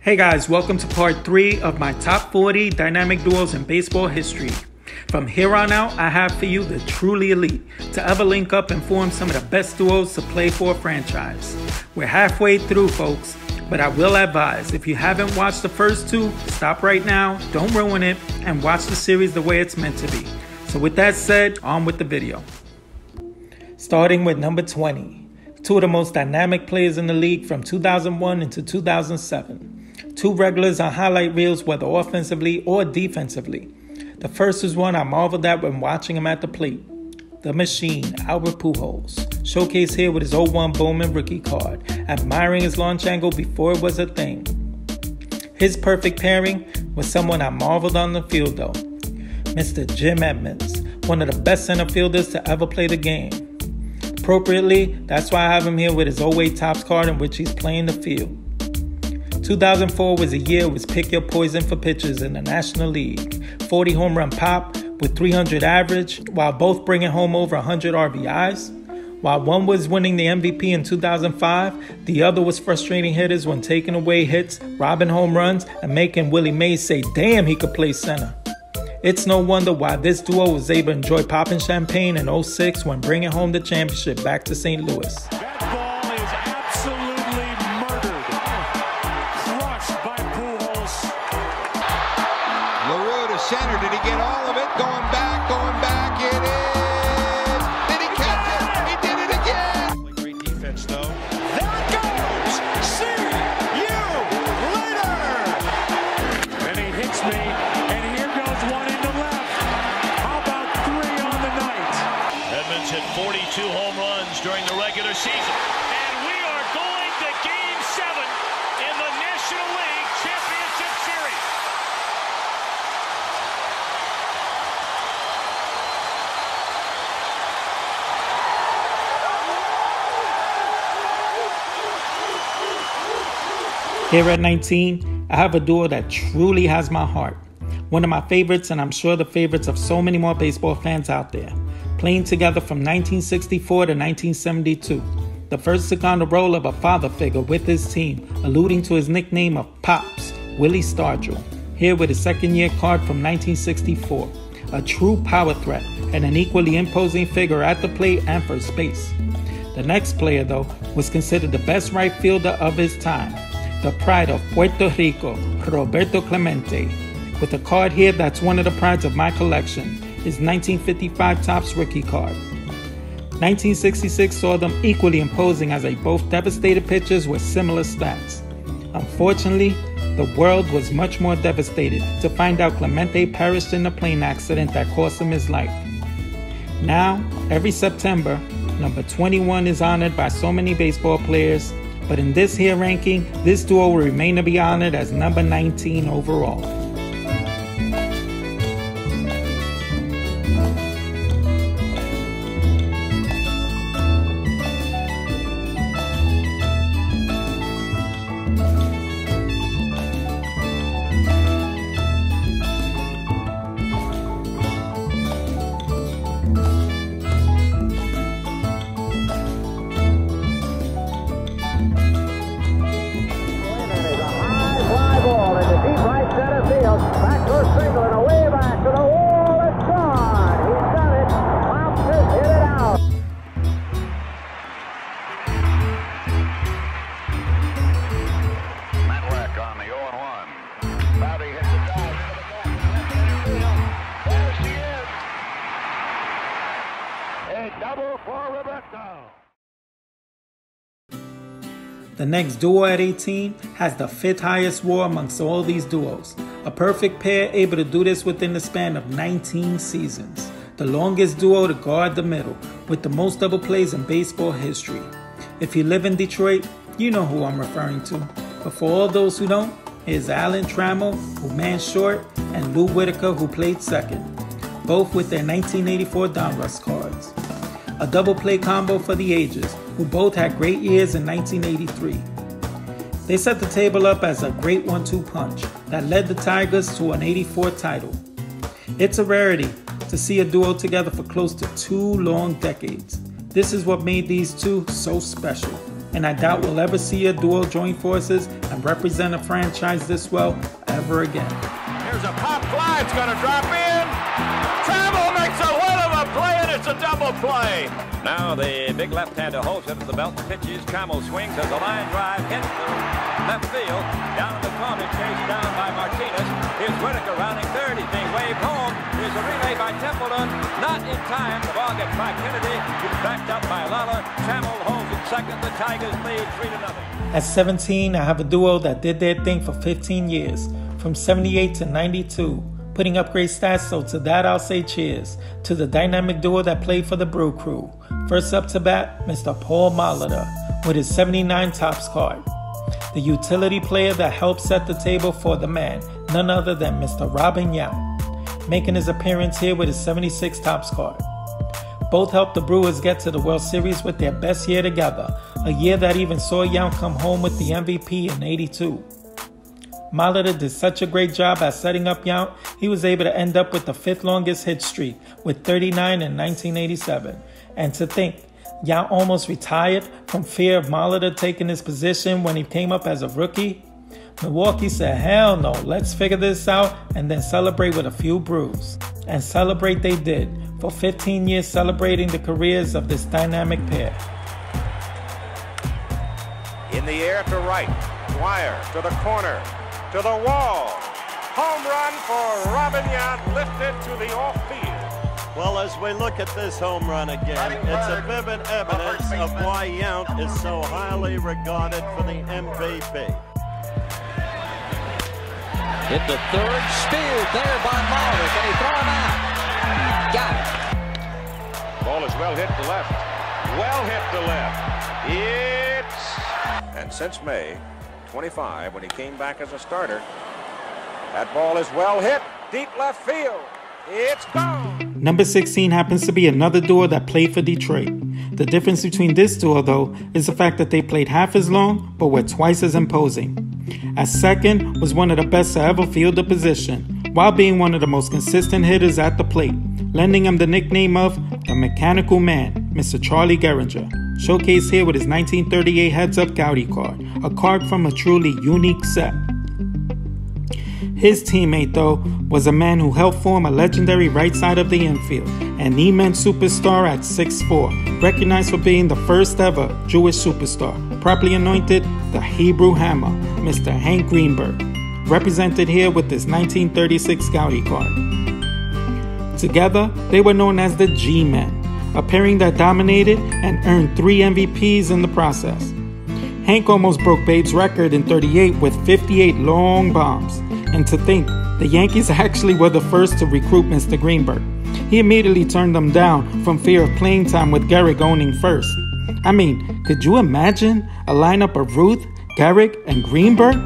Hey guys, welcome to part 3 of my top 40 dynamic duos in baseball history. From here on out, I have for you the truly elite to ever link up and form some of the best duos to play for a franchise. We're halfway through, folks, but I will advise, if you haven't watched the first two, stop right now, don't ruin it, and watch the series the way it's meant to be. So with that said, on with the video. Starting with number 20, two of the most dynamic players in the league from 2001 into 2007. Two regulars on highlight reels, whether offensively or defensively. The first is one I marveled at when watching him at the plate. The Machine, Albert Pujold, showcased here with his 01 Bowman rookie card, admiring his launch angle before it was a thing. His perfect pairing was someone I marveled on the field though. Mr. Jim Edmonds, one of the best center fielders to ever play the game. Appropriately, that's why I have him here with his 08 Topps card in which he's playing the field. 2004 was a year it was pick your poison for pitchers in the National League. 40 home run pop with 300 average, while both bringing home over 100 RBIs. While one was winning the MVP in 2005, the other was frustrating hitters when taking away hits, robbing home runs, and making Willie Mays say, damn, he could play center. It's no wonder why this duo was able to enjoy popping champagne in 06 when bringing home the championship back to St. Louis. That ball is absolutely murdered. Crushed by Pujold. LaRue to center. Did he get all of it? Going back. It is. Did he catch it? He did it again. Great defense, though. There it goes. See you later. And he hits me. And here goes one into left. How about 3 on the night? Edmonds hit 42 home runs during the regular season. And we are going to Game 7 in the National League Championship Series. Here at 19, I have a duo that truly has my heart. One of my favorites, and I'm sure the favorites of so many more baseball fans out there. Playing together from 1964 to 1972. The first took on the role of a father figure with his team, alluding to his nickname of Pops, Willie Stargell. Here with his second-year card from 1964. A true power threat and an equally imposing figure at the plate and first base. The next player, though, was considered the best right fielder of his time. The pride of Puerto Rico, Roberto Clemente. With a card here that's one of the prides of my collection, his 1955 Topps rookie card. 1966 saw them equally imposing as they both devastated pitchers with similar stats. Unfortunately, the world was much more devastated to find out Clemente perished in a plane accident that cost him his life. Now, every September, number 21 is honored by so many baseball players, but in this here ranking, this duo will remain to be honored as number 19 overall. The next duo at 18 has the 5th highest WAR amongst all these duos. A perfect pair able to do this within the span of 19 seasons. The longest duo to guard the middle, with the most double plays in baseball history. If you live in Detroit, you know who I'm referring to. But for all those who don't, here's Alan Trammell, who manned short, and Lou Whitaker, who played second. Both with their 1984 Donruss cards. A double play combo for the ages, who both had great years in 1983. They set the table up as a great 1-2 punch that led the Tigers to an 84 title. It's a rarity to see a duo together for close to 2 long decades. This is what made these two so special. and I doubt we'll ever see a duo join forces and represent a franchise this well ever again. Here's a pop fly, it's gonna drop in. Trammell makes a whale of a play, and it's a double play. Now the big left-hander holds it at the belt and pitches. Trammell swings as the line drive hits the left field. Down in the corner, chased down by Martinez. Here's Whitaker rounding third. He's being waved home. Here's a relay by Templeton. Not in time. The ball gets by Kennedy. He's backed up by Lawler. Trammell holds it second. The Tigers lead 3-0. At 17, I have a duo that did their thing for 15 years, from 78 to 92. Putting up great stats, so to that I'll say cheers to the dynamic duo that played for the Brew Crew. First up to bat, Mr. Paul Molitor with his 79 Topps card. The utility player that helped set the table for the man, none other than Mr. Robin Yount, making his appearance here with his 76 Topps card. Both helped the Brewers get to the World Series with their best year together, a year that even saw Yount come home with the MVP in '82. Molitor did such a great job at setting up Yount, he was able to end up with the 5th longest hit streak with 39 in 1987. And to think, Yount almost retired from fear of Molitor taking his position when he came up as a rookie. Milwaukee said, hell no, let's figure this out and then celebrate with a few brews. And celebrate they did, for 15 years celebrating the careers of this dynamic pair. In the air to right, Dwyer to the corner, to the wall. Home run for Robin Yount, lifted to the off field. Well, as we look at this home run again, it's a vivid evidence of why Yount is so highly regarded for the MVP. Hit the third, speared there by Molitor. Can he throw him out? Got it. Ball is well hit to left. Well hit to left. And since May 25, when he came back as a starter, that ball is well hit. Deep left field. It's gone. Number 16 happens to be another duo that played for Detroit. The difference between this duo, though, is the fact that they played half as long, but were twice as imposing. At second was one of the best to ever field the position, while being one of the most consistent hitters at the plate, lending him the nickname of the Mechanical Man, Mr. Charlie Gehringer, showcased here with his 1938 Heads-Up Gowdy card, a card from a truly unique set. His teammate, though, was a man who helped form a legendary right side of the infield, an immense superstar at 6'4", recognized for being the first ever Jewish superstar, properly anointed the Hebrew Hammer, Mr. Hank Greenberg, represented here with this 1936 Gowdy card. Together, they were known as the G-Men, a pairing that dominated and earned 3 MVPs in the process. Hank almost broke Babe's record in '38 with 58 long bombs. And to think, the Yankees actually were the first to recruit Mr. Greenberg. He immediately turned them down from fear of playing time with Gehrig owning first. I mean, could you imagine a lineup of Ruth, Gehrig, and Greenberg?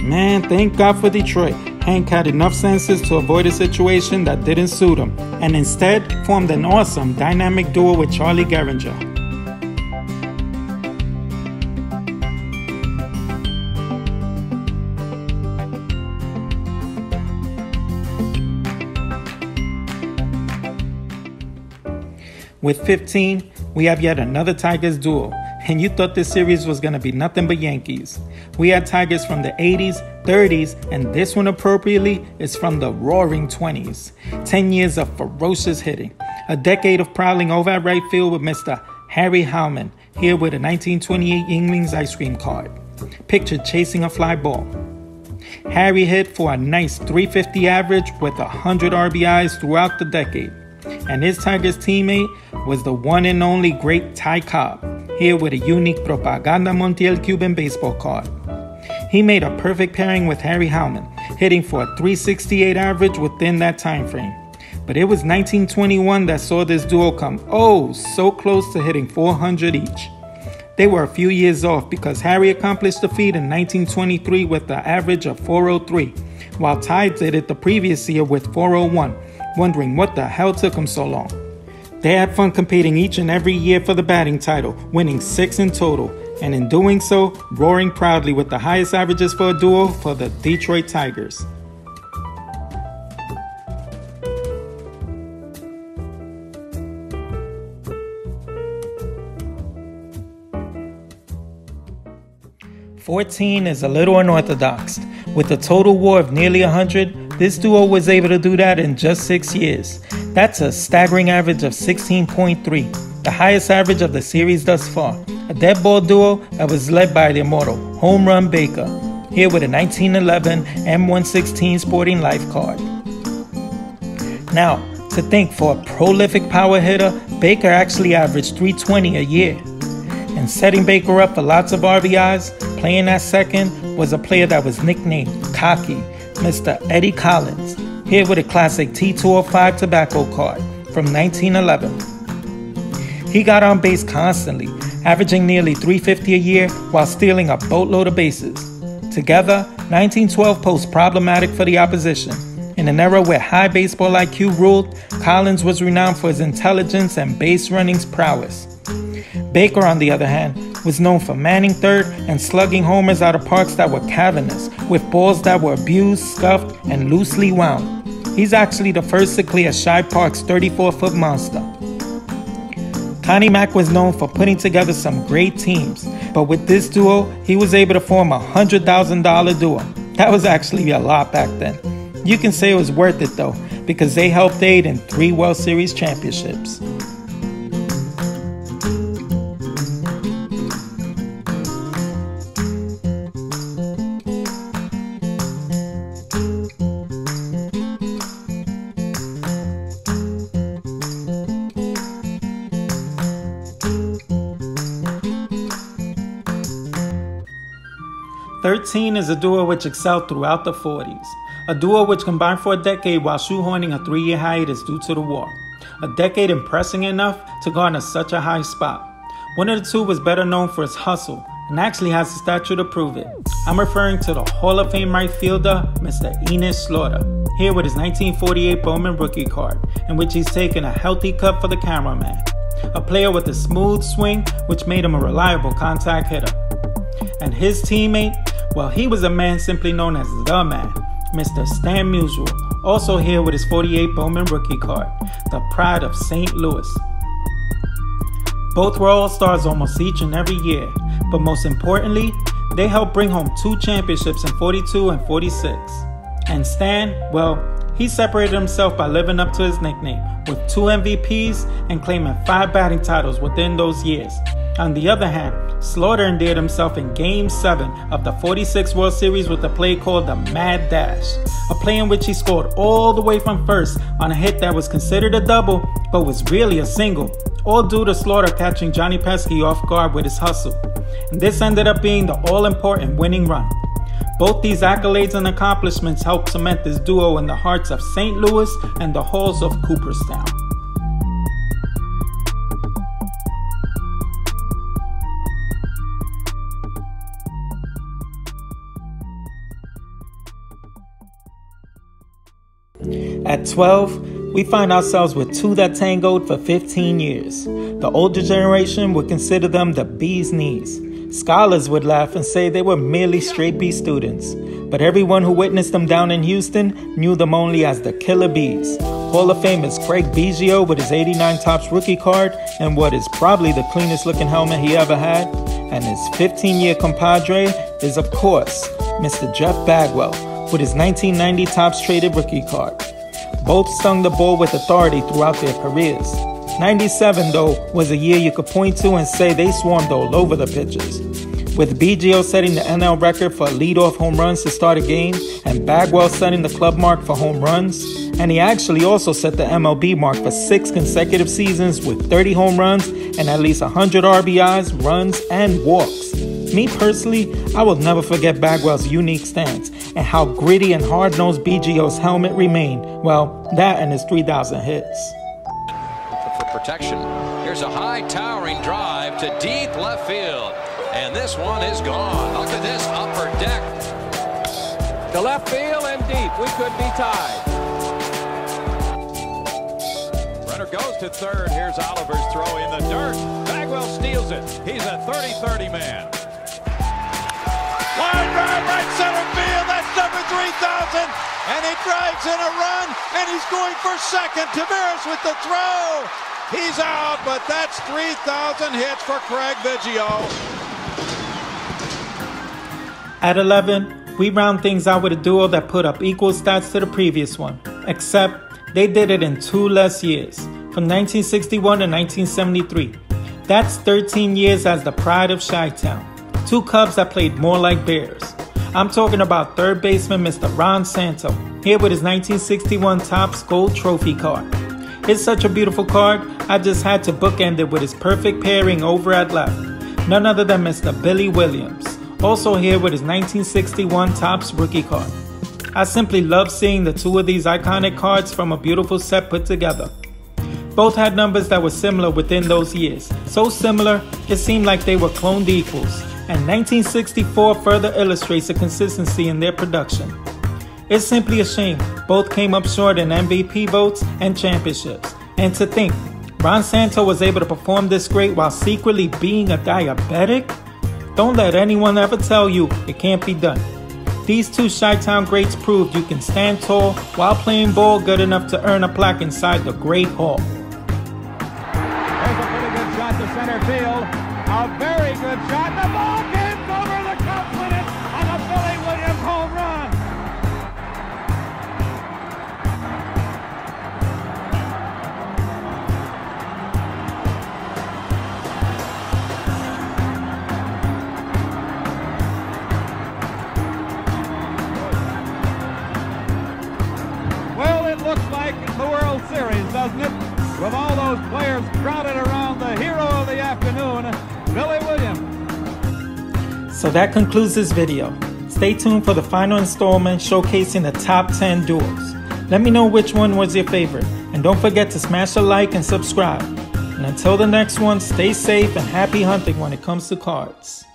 Man, thank God for Detroit. Hank had enough senses to avoid a situation that didn't suit him, and instead formed an awesome dynamic duo with Charlie Gehringer. With 15, we have yet another Tigers duo, and you thought this series was going to be nothing but Yankees. We had Tigers from the 80s, 30s, and this one appropriately is from the roaring 20s. 10 years of ferocious hitting, a decade of prowling over at right field with Mr. Harry Heilmann, here with a 1928 Yuenglings ice cream card, pictured chasing a fly ball. Harry hit for a nice .350 average with 100 RBIs throughout the decade. And his Tigers teammate was the one and only great Ty Cobb, here with a unique Propaganda Montiel Cuban baseball card. He made a perfect pairing with Harry Heilmann, hitting for a .368 average within that time frame. But it was 1921 that saw this duo come so close to hitting 400 each. They were a few years off because Harry accomplished the feat in 1923 with an average of .403, while Ty did it the previous year with .401. Wondering what the hell took them so long. They had fun competing each and every year for the batting title, winning 6 in total, and in doing so, roaring proudly with the highest averages for a duo for the Detroit Tigers. 14 is a little unorthodox. With a total WAR of nearly 100, this duo was able to do that in just 6 years. That's a staggering average of 16.3, the highest average of the series thus far. A dead ball duo that was led by the immortal Home Run Baker, here with a 1911 M116 Sporting Life card. Now, to think, for a prolific power hitter, Baker actually averaged 320 a year. And setting Baker up for lots of RBIs, playing at second, was a player that was nicknamed Cocky, Mr. Eddie Collins, here with a classic T205 tobacco card from 1911. He got on base constantly, averaging nearly 350 a year while stealing a boatload of bases. Together, 1912 posed problematic for the opposition. In an era where high baseball IQ ruled, Collins was renowned for his intelligence and base running's prowess. Baker, on the other hand, was known for manning third and slugging homers out of parks that were cavernous, with balls that were abused, scuffed, and loosely wound. He's actually the first to clear Shibe Park's 34-foot monster. Connie Mack was known for putting together some great teams, but with this duo, he was able to form a $100,000 duo. That was actually a lot back then. You can say it was worth it though, because they helped aid in 3 World Series championships. "13 is a duo which excelled throughout the 40s. A duo which combined for a decade while shoehorning a 3-year hiatus due to the war. A decade impressing enough to garner such a high spot. One of the two was better known for his hustle and actually has a statue to prove it. I'm referring to the Hall of Fame right fielder, Mr. Enos Slaughter, here with his 1948 Bowman rookie card, in which he's taken a healthy cut for the cameraman. A player with a smooth swing, which made him a reliable contact hitter. And his teammate, well, he was a man simply known as the man, Mr. Stan Musial, also here with his 48 Bowman rookie card, the pride of St. Louis. Both were all-stars almost each and every year, but most importantly, they helped bring home 2 championships in 42 and 46. And Stan, well, he separated himself by living up to his nickname, with 2 MVPs and claiming 5 batting titles within those years. On the other hand, Slaughter endeared himself in Game 7 of the 46 World Series with a play called the Mad Dash, a play in which he scored all the way from first on a hit that was considered a double, but was really a single, all due to Slaughter catching Johnny Pesky off guard with his hustle. And this ended up being the all-important winning run. Both these accolades and accomplishments helped cement this duo in the hearts of St. Louis and the halls of Cooperstown. At 12, we find ourselves with 2 that tangoed for 15 years. The older generation would consider them the bee's knees. Scholars would laugh and say they were merely straight B students. But everyone who witnessed them down in Houston knew them only as the Killer Bees. Hall of Famers Craig Biggio with his 89 Topps rookie card and what is probably the cleanest looking helmet he ever had. And his 15-year compadre is, of course, Mr. Jeff Bagwell with his 1990 Topps traded rookie card. Both stung the ball with authority throughout their careers. 97, though, was a year you could point to and say they swarmed all over the pitches. With Biggio setting the NL record for leadoff home runs to start a game, and Bagwell setting the club mark for home runs, and he actually also set the MLB mark for 6 consecutive seasons with 30 home runs and at least 100 RBIs, runs, and walks. Me personally, I will never forget Bagwell's unique stance and how gritty and hard-nosed Biggio's helmet remained. Well, that and his 3,000 hits. For protection, here's a high towering drive to deep left field. And this one is gone. Look at this upper deck. To left field and deep. We could be tied. Runner goes to third. Here's Oliver's throw in the dirt. Bagwell steals it. He's a 30-30 man. Line drive right center field. That's number 3,000. And he drives in a run. And he's going for second. Tavares with the throw. He's out, but that's 3,000 hits for Craig Biggio. At 11, we round things out with a duo that put up equal stats to the previous one, except they did it in 2 less years, from 1961 to 1973. That's 13 years as the pride of Chi-Town. 2 Cubs that played more like Bears. I'm talking about third baseman Mr. Ron Santo, here with his 1961 Topps Gold Trophy card. It's such a beautiful card, I just had to bookend it with his perfect pairing over at left. None other than Mr. Billy Williams, also here with his 1961 Topps rookie card. I simply love seeing the 2 of these iconic cards from a beautiful set put together. Both had numbers that were similar within those years, so similar it seemed like they were cloned equals, and 1964 further illustrates the consistency in their production. It's simply a shame both came up short in MVP votes and championships, and to think Ron Santo was able to perform this great while secretly being a diabetic? Don't let anyone ever tell you it can't be done. These 2 Chi-Town greats proved you can stand tall while playing ball good enough to earn a plaque inside the Great Hall. There's a pretty good shot to center field. A very good shot. The ball gets over the Cubs win it on a Billy Williams home run. Well, it looks like the World Series, doesn't it? With all those players crowded around the hero of the afternoon, Billy Williams. So that concludes this video. Stay tuned for the final installment showcasing the top 10 duels. Let me know which one was your favorite, and don't forget to smash a like and subscribe. And until the next one, stay safe and happy hunting when it comes to cards.